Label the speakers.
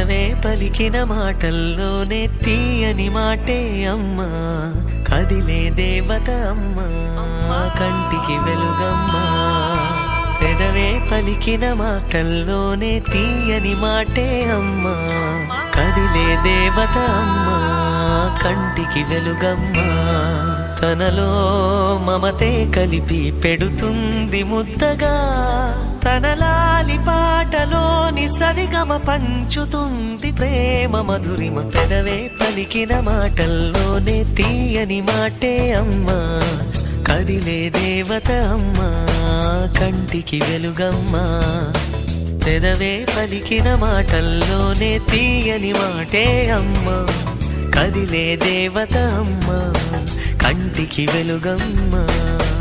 Speaker 1: పెదవే పలికిన మాటల్లోనే తీయని మాటే అమ్మా, కదిలే దేవత అమ్మా, కంటికి వెలుగమ్మా. పెదవే పలికిన మాటల్లోనే తీయని మాటే అమ్మా, కదిలే దేవత అమ్మా, కంటికి వెలుగమ్మా. తనలో మమతే కలిపి పెడుతుంది ముద్దగా, తన లాలి పాటలోని సరిగమ పంచుతుంది ప్రేమ మధురిమ. పెదవే పలికిన మాటల్లోనే తీయని మాటే అమ్మా, కదిలే దేవత అమ్మా, కంటికి వెలుగమ్మా. పెదవే పలికిన మాటల్లోనే తీయని మాటే అమ్మా, కదిలే దేవత అమ్మా, కంటికి వెలుగమ్మా.